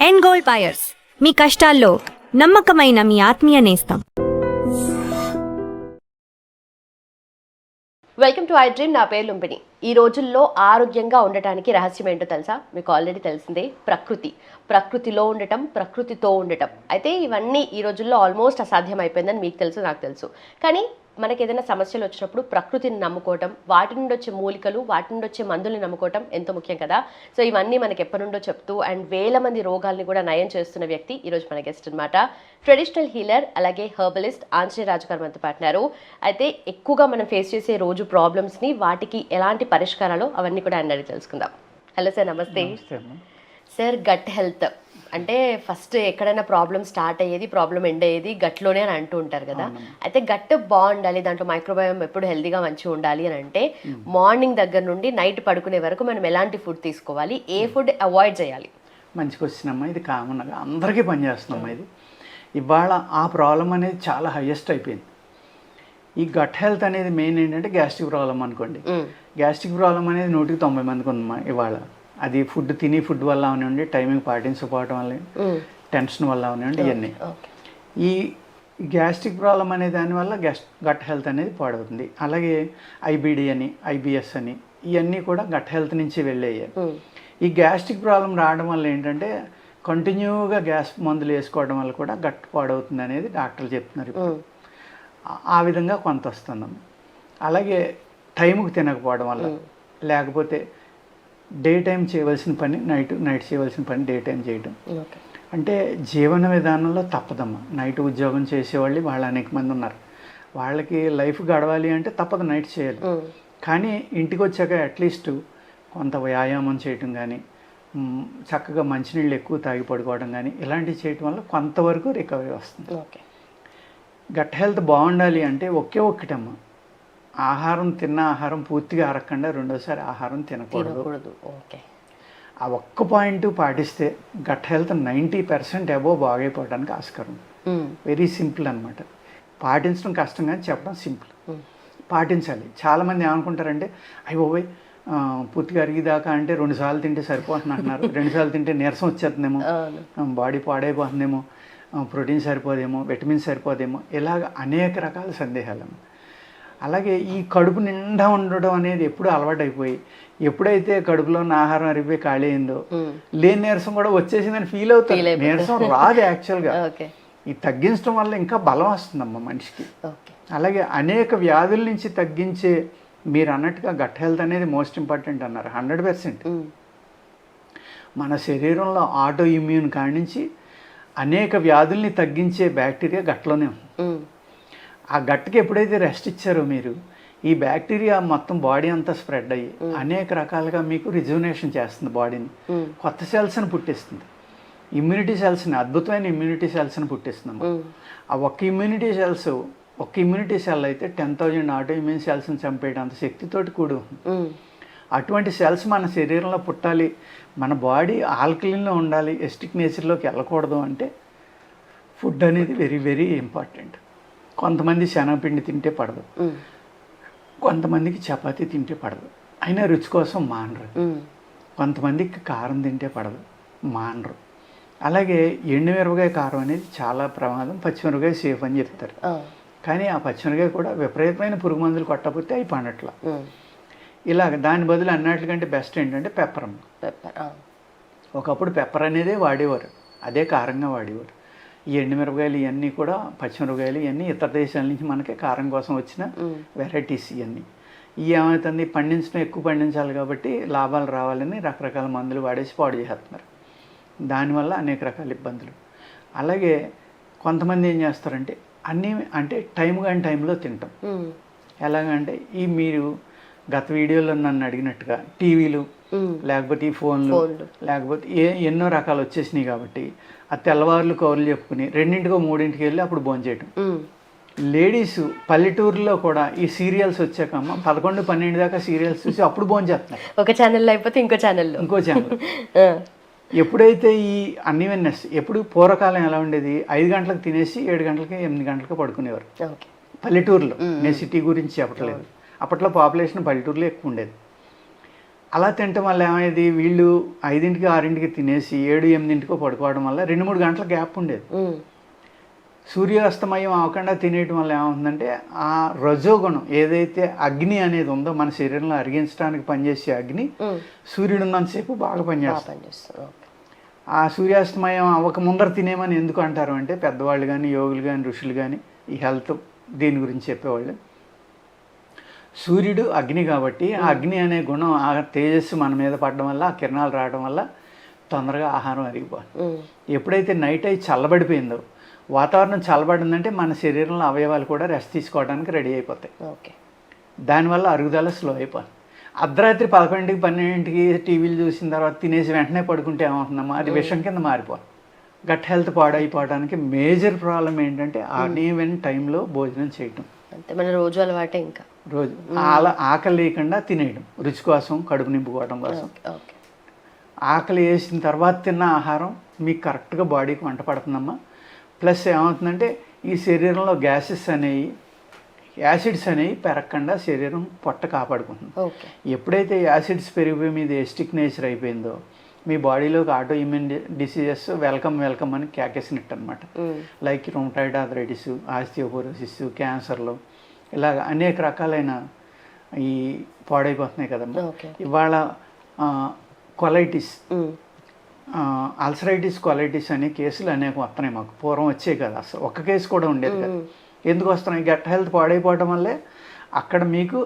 End gold buyers, మీ కష్టాల్లో నమ్మకమైన మీ ఆత్మీయ నేస్తం. Welcome to I dream. నా పేరు లుంబిని. ఈ రోజుల్లో ఆరోగ్యంగా ఉండటానికి రహస్యం ఏంటో తెలుసా? మీకు ఆల్రెడీ తెలిసిందే, ప్రకృతిలో ఉండటం, ప్రకృతితో ఉండటం. అయితే ఇవన్నీ ఈ రోజుల్లో ఆల్మోస్ట్ అసాధ్యం అయిపోయిందని మీకు తెలుసు, నాకు తెలుసు. కానీ మనకి ఏదైనా సమస్యలు వచ్చినప్పుడు ప్రకృతిని నమ్ముకోవటం, వాటి నుండి వచ్చే మూలికలు, వాటి నుండి వచ్చే మందుల్ని నమ్ముకోవటం ఎంతో ముఖ్యం కదా. సో ఇవన్నీ మనకి ఎప్పటి నుండో చెప్తూ అండ్ వేల మంది రోగాల్ని కూడా నయం చేస్తున్న వ్యక్తి ఈరోజు మన గెస్ట్ అనమాట. ట్రెడిషనల్ హీలర్ అలాగే హెర్బలిస్ట్ ఆంజనేయ రాజు గారు మనతో పాటున్నారు. అయితే ఎక్కువగా మనం ఫేస్ చేసే రోజు ప్రాబ్లమ్స్ని, వాటికి ఎలాంటి పరిష్కారాలు, అవన్నీ కూడా ఆయన అడిగి తెలుసుకుందాం. హలో సార్, నమస్తే. సార్, గట్ హెల్త్ అంటే ఫస్ట్ ఎక్కడైనా ప్రాబ్లం స్టార్ట్ అయ్యేది, ప్రాబ్లం ఎండ్ అయ్యేది గట్లోనే అని అంటూ ఉంటారు కదా. అయితే గట్ బాగుండాలి, దాంట్లో మైక్రోబయోమ్ ఎప్పుడు హెల్తీగా మంచిగా ఉండాలి అని అంటే మార్నింగ్ దగ్గర నుండి నైట్ పడుకునే వరకు మనం ఎలాంటి ఫుడ్ తీసుకోవాలి, ఏ ఫుడ్ అవాయిడ్ చేయాలి? మంచి క్వశ్చన్ అమ్మా. ఇది కామన్గా అందరికీ పనిచేస్తుందమ్మా. ఇది ఇవాళ ఆ ప్రాబ్లం అనేది చాలా హైయెస్ట్ అయిపోయింది. ఈ గట్ హెల్త్ అనేది మెయిన్ ఏంటంటే గ్యాస్ట్రిక్ ప్రాబ్లం అనుకోండి. గ్యాస్ట్రిక్ ప్రాబ్లం అనేది 190 మందికి ఉందమ్మా ఇవాళ. అది ఫుడ్ వల్ల అవనివ్వండి, టైమింగ్ పాటించకపోవడం వల్ల, టెన్షన్ వల్ల అవనివ్వండి, ఇవన్నీ. ఈ గ్యాస్ట్రిక్ ప్రాబ్లం అనే దానివల్ల గట్ హెల్త్ అనేది పాడవుతుంది. అలాగే ఐబిడి అని, ఐబిఎస్ అని, ఇవన్నీ కూడా గట్ హెల్త్ నుంచి వెళ్ళేయాలి. ఈ గ్యాస్ట్రిక్ ప్రాబ్లం రావడం వల్ల ఏంటంటే కంటిన్యూగా గ్యాస్ మందులు వేసుకోవడం వల్ల కూడా గట్ పాడవుతుంది అనేది డాక్టర్లు చెప్తున్నారు. ఆ విధంగా కొంత వస్తుందమ్మ. అలాగే టైంకి తినకపోవడం వల్ల, లేకపోతే డే టైం చేయవలసిన పని నైట్ చేయవలసిన పని డే టైం చేయడం. అంటే జీవన విధానంలో తప్పదమ్మా. నైట్ ఉద్యోగం చేసేవాళ్ళు వాళ్ళు అనేక మంది ఉన్నారు. వాళ్ళకి లైఫ్ గడవాలి అంటే తప్పదు, నైట్ చేయాలి. కానీ ఇంటికి వచ్చాక అట్లీస్ట్ కొంత వ్యాయామం చేయటం కానీ, చక్కగా మంచినీళ్ళు ఎక్కువ తాగి పడుకోవడం కానీ, ఇలాంటివి చేయటం వల్ల కొంతవరకు రికవరీ వస్తుంది. గట్ హెల్త్ బాగుండాలి అంటే ఒక్కటమ్మా, తిన్న ఆహారం పూర్తిగా అరగకుండా రెండోసారి ఆహారం తినకూడదు. ఆ ఒక్క పాయింట్ పాటిస్తే గట్ హెల్త్ 90% అబోవ్ బాగైపోవడానికి ఆస్కారం. వెరీ సింపుల్ అనమాట. పాటించడం కష్టం కానీ చెప్పడం సింపుల్. పాటించాలి. చాలామంది ఏమనుకుంటారంటే అయ్యోయ్ పూర్తిగా అరిగిదాకా అంటే 2 సార్లు తింటే సరిపోతుంది అంటున్నారు. 2 సార్లు తింటే నీరసం వచ్చేస్తుందేమో, బాడీ పాడైపోతుందేమో, ప్రోటీన్ సరిపోదేమో, విటమిన్ సరిపోదేమో, ఇలాగ అనేక రకాల సందేహాలు. అలాగే ఈ కడుపు నిండా ఉండడం అనేది ఎప్పుడు అలవాటైపోయి, ఎప్పుడైతే కడుపులో ఉన్న ఆహారం అరిగిపోయి ఖాళీ అయిందో లేని నీరసం కూడా వచ్చేసిందని ఫీల్ అవుతుంది. నీరసం రాదు యాక్చువల్గా. ఈ తగ్గించడం వల్ల ఇంకా బలం వస్తుందమ్మా మనిషికి. అలాగే అనేక వ్యాధుల నుంచి తగ్గించే, మీరు అన్నట్టుగా గట్ హెల్త్ అనేది మోస్ట్ ఇంపార్టెంట్ అన్నారు. 100%. మన శరీరంలో ఆటో ఇమ్యూన్ కాడి నుంచి అనేక వ్యాధుల్ని తగ్గించే బ్యాక్టీరియా గట్లోనే ఉంది. ఆ గట్కి ఎప్పుడైతే రెస్ట్ ఇచ్చారో మీరు, ఈ బ్యాక్టీరియా మొత్తం బాడీ అంతా స్ప్రెడ్ అయ్యి అనేక రకాలుగా మీకు రిజువనేషన్ చేస్తుంది బాడీని. కొత్త సెల్స్ని పుట్టిస్తుంది. ఇమ్యూనిటీ సెల్స్ని, అద్భుతమైన ఇమ్యూనిటీ సెల్స్ని పుట్టిస్తుంది. ఆ ఒక్క ఇమ్యూనిటీ సెల్ అయితే 10,000 ఆటో ఇమ్యూన్ సెల్స్ని చంపేయడంత శక్తితోటి కూడి. అటువంటి సెల్స్ మన శరీరంలో పుట్టాలి, మన బాడీ ఆల్కలీన్లో ఉండాలి, ఎస్టిక్ నేచర్లోకి వెళ్ళకూడదు అంటే ఫుడ్ అనేది వెరీ వెరీ ఇంపార్టెంట్. కొంతమంది శనగపిండి తింటే పడదు, కొంతమందికి చపాతీ తింటే పడదు, అయినా రుచి కోసం మానరు. కొంతమందికి కారం తింటే పడదు, మానరు. అలాగే ఎండుమిరపకాయ కారం అనేది చాలా ప్రమాదం, పచ్చిమిరపకాయ సేఫ్ అని చెప్తారు. కానీ ఆ పచ్చిమిరపకాయ కూడా విపరీతమైన పురుగు మందులు కొట్టకపోతే అవి పండట్ల. ఇలాగ దాని బదులు అన్నిటికంటే బెస్ట్ ఏంటంటే పెప్పర్. ఒకప్పుడు పెప్పర్ అనేదే వాడేవారు, అదే కారంగా వాడేవారు. ఈ ఎండుమిరపకాయలు ఇవన్నీ కూడా, పచ్చిమిరపకాయలు ఇవన్నీ ఇతర దేశాల నుంచి మనకి కారం కోసం వచ్చిన వెరైటీస్. ఇవన్నీ ఏమవుతుంది, ఎక్కువ పండించాలి కాబట్టి లాభాలు రావాలని రకరకాల మందులు వాడేసి పాడు చేస్తున్నారు. దానివల్ల అనేక రకాల ఇబ్బందులు. అలాగే కొంతమంది ఏం చేస్తారంటే టైంలో తింటాం. ఎలాగంటే మీరు గత వీడియోలో నన్ను అడిగినట్టుగా టీవీలు, లేకపోతే ఈ ఫోన్లు, లేకపోతే ఎన్నో రకాలు వచ్చేసినాయి కాబట్టి ఆ తెల్లవారులు కౌరులు చెప్పుకుని 2 3 వెళ్ళి అప్పుడు భోంచేయటం. లేడీస్ పల్లెటూరులో కూడా ఈ సీరియల్స్ వచ్చాకమ్మ 11 12 దాకా సీరియల్స్ చూసి అప్పుడు భోంచేస్తున్నారు. ఒక ఛానల్లో అయిపోతే ఇంకో ఛానల్. ఎప్పుడైతే ఈ అన్ఈవెన్నెస్, ఎప్పుడు పూర్వకాలం ఎలా ఉండేది, 5 గంటలకు తినేసి 7 గంటలకి 8 గంటలకు పడుకునేవారు పల్లెటూరులో. నేను సిటీ గురించి చెప్పట్లేదు. అప్పట్లో పాపులేషన్ పల్లెటూరులో ఎక్కువ ఉండేది. అలా తినటం వల్ల ఏమయ్యేది, వీళ్ళు 5ంటికి 6ంటికి తినేసి 7, 8ంటికో పడుకోవడం వల్ల 2-3 గంటల గ్యాప్ ఉండేది. సూర్యాస్తమయం అవ్వకుండా తినేయటం వల్ల ఏమవుతుందంటే ఆ రజోగుణం ఏదైతే అగ్ని అనేది ఉందో మన శరీరంలో అరిగించడానికి పనిచేసే అగ్ని సూర్యుడు ఉన్నంతసేపు బాగా పనిచేస్తుంది. ఆ సూర్యాస్తమయం అవ్వక ముందర తినేమని ఎందుకు అంటారు అంటే పెద్దవాళ్ళు కానీ యోగులు కానీ ఋషులు కానీ ఈ హెల్త్ దీని గురించి చెప్పేవాళ్ళు, సూర్యుడు అగ్ని కాబట్టి ఆ అగ్ని అనే గుణం ఆ తేజస్సు మన మీద పడడం వల్ల ఆ కిరణాలు రావడం వల్ల తొందరగా ఆహారం అరిగిపోతుంది. ఎప్పుడైతే నైట్ అయి చల్లబడిపోయిందో, వాతావరణం చల్లబడిందంటే మన శరీరంలో అవయవాలు కూడా రెస్ట్ తీసుకోవడానికి రెడీ అయిపోతాయి. దానివల్ల అరుగుదల స్లో అయిపోతుంది. అర్ధరాత్రి 11ంటికి 12ంటికి టీవీలు చూసిన తర్వాత తినేసి వెంటనే పడుకుంటే ఏమవుతుందమ్మా, అది విషం కింద మారిపోతుంది. గట్ హెల్త్ పాడైపోవడానికి మేజర్ ప్రాబ్లం ఏంటంటే అన్ఈవెన్ టైంలో భోజనం చేయటం. అంటే మన రోజు అలవాటే, ఇంకా రోజు అలా ఆకలి లేకుండా తినేయడం, రుచి కోసం, కడుపు నింపుకోవడం కోసం. ఆకలి వేసిన తర్వాత తిన్న ఆహారం మీకు కరెక్ట్గా బాడీకి వంట పడుతుందమ్మా. ప్లస్ ఏమవుతుందంటే ఈ శరీరంలో గ్యాసెస్ అనేవి, యాసిడ్స్ అనేవి పెరగకుండా శరీరం పొట్ట కాపాడుకుంటుంది. ఎప్పుడైతే యాసిడ్స్ పెరిగిపోయి మీద ఎస్టిక్ నేచర్ అయిపోయిందో మీ బాడీలోకి ఆటో ఇమ్యూన్ డిసీజెస్ వెల్కమ్ అని కేకేసినట్టు అనమాట. లైక్ రొమటాయిడ్ ఆర్థరైటిస్, ఆస్టియోపోరోసిస్, క్యాన్సర్లు, ఇలాగ అనేక రకాలైన ఈ పాడైపోతున్నాయి కదమ్మా. ఇవాళ కొలైటిస్, అల్సరైటిస్, కొలైటిస్ అనే కేసులు అనేక వస్తున్నాయి మాకు. పూర్వం వచ్చాయి కదా, అసలు ఒక్క కేసు కూడా ఉండేది కదా. ఎందుకు వస్తున్నాయి? గట్ హెల్త్ పాడైపోవడం వల్లే. అక్కడ మీకు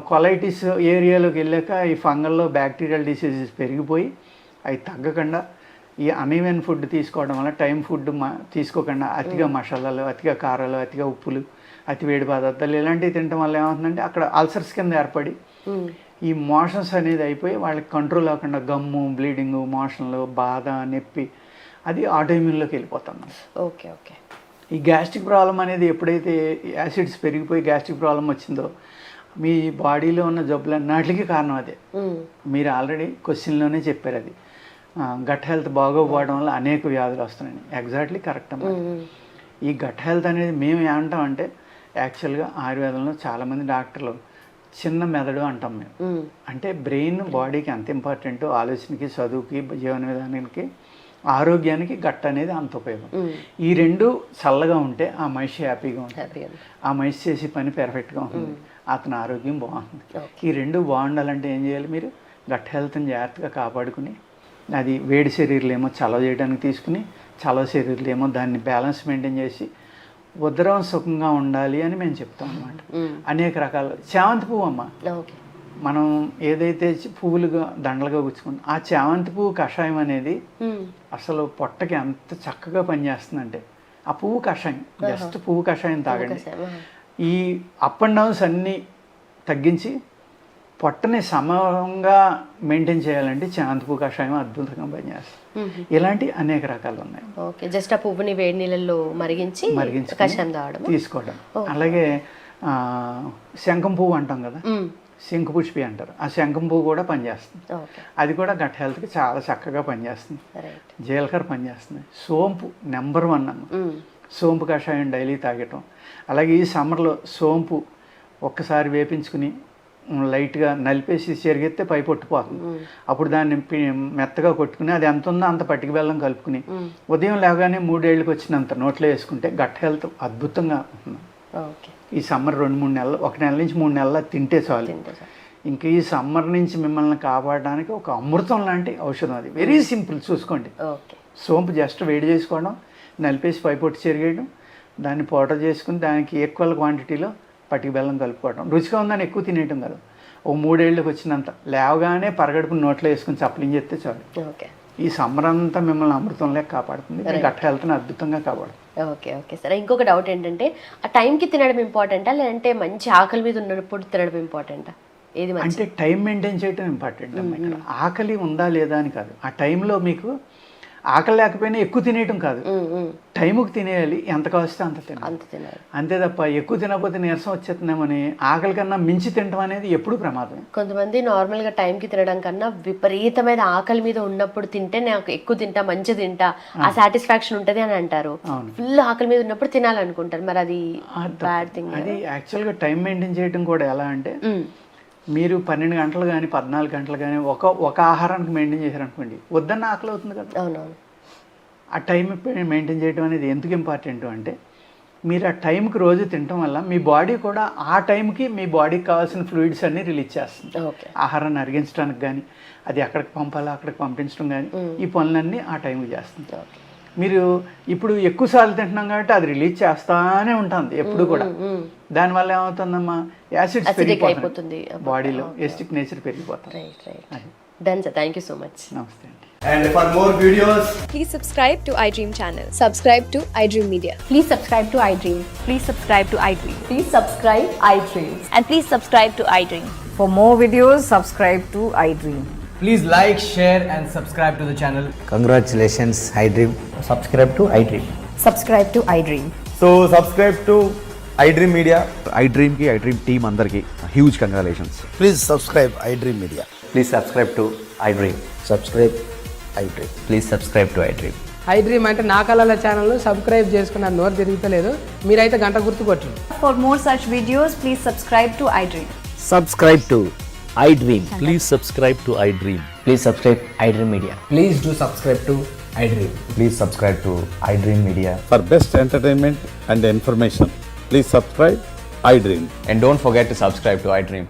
కొలైటిస్ ఏరియాలోకి వెళ్ళాక ఈ ఫంగల్లో బ్యాక్టీరియల్ డిసీజెస్ పెరిగిపోయి అవి తగ్గకుండా ఈ అన్ఈవెన్ ఫుడ్ తీసుకోవడం వల్ల, టైం ఫుడ్ తీసుకోకుండా అతిగా మసాలాలు, అతిగా కారాలు, అతిగా ఉప్పులు, అతి వేడి పదార్థాలు ఇలాంటివి తినడం వల్ల ఏమవుతుందంటే అక్కడ అల్సర్స్ కింద ఏర్పడి ఈ మోషన్స్ అనేది అయిపోయి వాళ్ళకి కంట్రోల్ అవ్వకుండా గమ్ము, బ్లీడింగు, మోషన్లు, బాధ, నొప్పి, అది ఆటోఇమ్యూన్లోకి వెళ్ళిపోతాం. ఈ గ్యాస్ట్రిక్ ప్రాబ్లం అనేది ఎప్పుడైతే యాసిడ్స్ పెరిగిపోయి గ్యాస్ట్రిక్ ప్రాబ్లం వచ్చిందో మీ బాడీలో ఉన్న జబ్బులన్నిటికీ కారణం అదే. మీరు ఆల్రెడీ క్వశ్చన్లోనే చెప్పారు, అది గట్ హెల్త్ బాగోపోవడం వల్ల అనేక వ్యాధులు వస్తున్నాయి. ఎగ్జాక్ట్లీ కరెక్ట్ అన్నమాట. ఈ గట్ హెల్త్ అనేది మేము ఏమంటామంటే యాక్చువల్గా ఆయుర్వేదంలో చాలామంది డాక్టర్లు చిన్న మెదడు అంటాం మేము. అంటే బ్రెయిన్ బాడీకి ఎంత ఇంపార్టెంట్, ఆలోచనకి, చదువుకి, జీవన విధానానికి, ఆరోగ్యానికి గట్ అనేది అంత ఉపయోగం. ఈ రెండు చల్లగా ఉంటే ఆ మనిషి హ్యాపీగా ఉంటుంది, ఆ మనిషి చేసే పని పెర్ఫెక్ట్గా ఉంటుంది, అతని ఆరోగ్యం బాగుంటుంది. ఈ రెండు బాగుండాలంటే ఏం చేయాలి? మీరు గట్ హెల్త్ని జాగ్రత్తగా కాపాడుకుని, అది వేడి శరీరాలు ఏమో చలవ చేయడానికి తీసుకుని, చలవ శరీరాలు ఏమో దాన్ని బ్యాలెన్స్ మెయింటైన్ చేసి ఉదరం సుఖంగా ఉండాలి అని మేము చెప్తాం అన్నమాట. అనేక రకాల చామంతి పువ్వు అమ్మ, మనం ఏదైతే పువ్వులుగా దండలుగా గుచ్చుకుంటాం, ఆ చామంతి పువ్వు కషాయం అనేది అసలు పొట్టకి ఎంత చక్కగా పనిచేస్తుందంటే, ఆ పువ్వు కషాయం, జస్ట్ పువ్వు కషాయం తాగండి. ఈ అప్ అండ్ డౌన్స్ అన్నీ తగ్గించి పొట్టని సమంగా మెయింటైన్ చేయాలంటే చామంతి పువ్వు కషాయం అద్భుతంగా పనిచేస్తుంది. ఇలాంటి అనేక రకాలు ఉన్నాయి. జస్ట్ ఆ పువ్వుని వేడి నీళ్ళల్లో మరిగించి కషాయం తాగడం, తీసుకోవడం. అలాగే శంఖం పువ్వు అంటాం కదా, శంఖపుష్పి అంటారు, ఆ శంఖం పువ్వు కూడా పనిచేస్తుంది. అది కూడా గట్ హెల్త్కి చాలా చక్కగా పనిచేస్తుంది. జీలకర్ర పనిచేస్తుంది. సోంపు నెంబర్ 1 అమ్మ. సోంపు కషాయం డైలీ తాగటం. అలాగే ఈ సమ్మర్లో సోంపు ఒక్కసారి వేపించుకుని లైట్గా నలిపేసి చెరిగితే పై పొట్టుపోతుంది. అప్పుడు దాన్ని మెత్తగా కొట్టుకుని అది ఎంత ఉందో అంత పట్టిక బెల్లం కలుపుకుని ఉదయం లేవగానే 3 ఏళ్ళకి వచ్చినంత నోట్లో వేసుకుంటే గట్ హెల్త్ అద్భుతంగా ఉంటుంది. ఈ సమ్మర్ 2-3 నెలలు, 1 నెల నుంచి 3 నెలలు తింటే చాలు. ఇంకా ఈ సమ్మర్ నుంచి మిమ్మల్ని కాపాడడానికి ఒక అమృతం లాంటి ఔషధం అది. వెరీ సింపుల్, చూసుకోండి. సోంపు జస్ట్ వేడి చేసుకోవడం, నలిపేసి పై పొట్టు చెరిగేయడం, దాన్ని పౌడర్ చేసుకుని దానికి ఈక్వల్ క్వాంటిటీలో పట్టిక బెల్లం కలుపుకోవడం. రుచిగా ఉందని ఎక్కువ తినేయటం కాదు, ఓ 3 ఏళ్ళకి వచ్చినంత లేవగానే పరగడుపు నోట్లో వేసుకుని చప్పలింగ్ చేస్తే చాలు. ఈ సమ్మర్ అంతా మిమ్మల్ని అమృతంలో కాపాడుతుంది, గట్ హెల్త్ని అద్భుతంగా కాపాడుతుంది. ఓకే సరే. ఇంకొక డౌట్ ఏంటంటే, ఆ టైంకి తినడం ఇంపార్టెంటా లేదంటే మంచి ఆకలి మీద ఉన్నప్పుడు తినడం ఇంపార్టెంటా? ఏది అంటే టైం మెయింటైన్ చేయడం ఇంపార్టెంట్ అమ్మా. ఇక్కడ ఆకలి ఉందా లేదా అని కాదు, ఆ టైంలో మీకు ఆకలి లేకపోయినా ఎక్కువ తినేయటం కాదు, టైంకి తినేయాలి, ఎంత కావస్తే అంత తినాలి. అంతే తప్ప ఎక్కువ తినకపోతే నీరసం వచ్చేస్తున్నామని ఆకలి కన్నా మించి తినడం అనేది ఎప్పుడు ప్రమాదం. కొంతమంది నార్మల్గా టైంకి తినడం కన్నా విపరీతమైన ఆకలి మీద ఉన్నప్పుడు తింటే నాకు ఎక్కువ తింటా, మంచి తింటా, ఆ సాటిస్ఫాక్షన్ ఉంటుంది అని అంటారు. ఫుల్ ఆకలి మీద ఉన్నప్పుడు తినాలనుకుంటారు, మరి అది బ్యాడ్ థింగ్. అది యాక్చువల్గా టైం మెయింటైన్ చేయడం కూడా ఎలా అంటే, మీరు 12 గంటలు కానీ 14 గంటలు కానీ ఒక ఆహారానికి మెయింటైన్ చేశారనుకోండి, వద్దన్న ఆకలి అవుతుంది కదా. అవునవును. ఆ టైం మెయింటైన్ చేయడం అనేది ఎందుకు ఇంపార్టెంట్ అంటే, మీరు ఆ టైంకి రోజు తినటం వల్ల మీ బాడీ కూడా ఆ టైంకి మీ బాడీకి కావాల్సిన ఫ్లూయిడ్స్ అన్నీ రిలీజ్ చేస్తుంది. ఓకే. ఆహారాన్ని అరిగించడానికి కానీ, అది ఎక్కడికి పంపాలో అక్కడికి పంపించడం కానీ, ఈ పనులన్నీ ఆ టైంకి చేస్తుంది. మీరు ఇప్పుడు ఎక్కువసార్లు తింటున్నాం కాబట్టి అది రిలీజ్ చేస్తానే ఉంటుంది ఎప్పుడు కూడా. దానివల్ల ఏమవుతుందమ్మా, యాసిడ్స్ పెరిగిపోతుంది బాడీలో, ఎసిడిక్ నేచర్ పెరిగిపోతుంది. Right right. Done sir, thank you so much. నమస్తే అండి. And for more videos, Please subscribe to iDream channel. Subscribe to iDream Media. Please subscribe to iDream. Please subscribe to iDream. Please subscribe iDream. And please subscribe to iDream. For more videos, subscribe to iDream. please like, share and subscribe to the channel. Congratulations, iDream. Subscribe to iDream. Subscribe to iDream. So subscribe to iDream Media. iDream ki iDream team andarki huge congratulations. Please subscribe iDream Media. Please subscribe to iDream. Subscribe iDream. Please subscribe to iDream. iDream అంటే నా కళల channel subscribe చేసుకున్న నోరు తిరుగుతలేదు, మీరైతే గంట గుర్తు కొట్టండి. For more such videos, please subscribe to iDream. Subscribe to iDream. Please subscribe to iDream. Please subscribe iDream Media. Please do subscribe to iDream. Please subscribe to iDream Media. For best entertainment and information, please subscribe iDream. And don't forget to subscribe to iDream.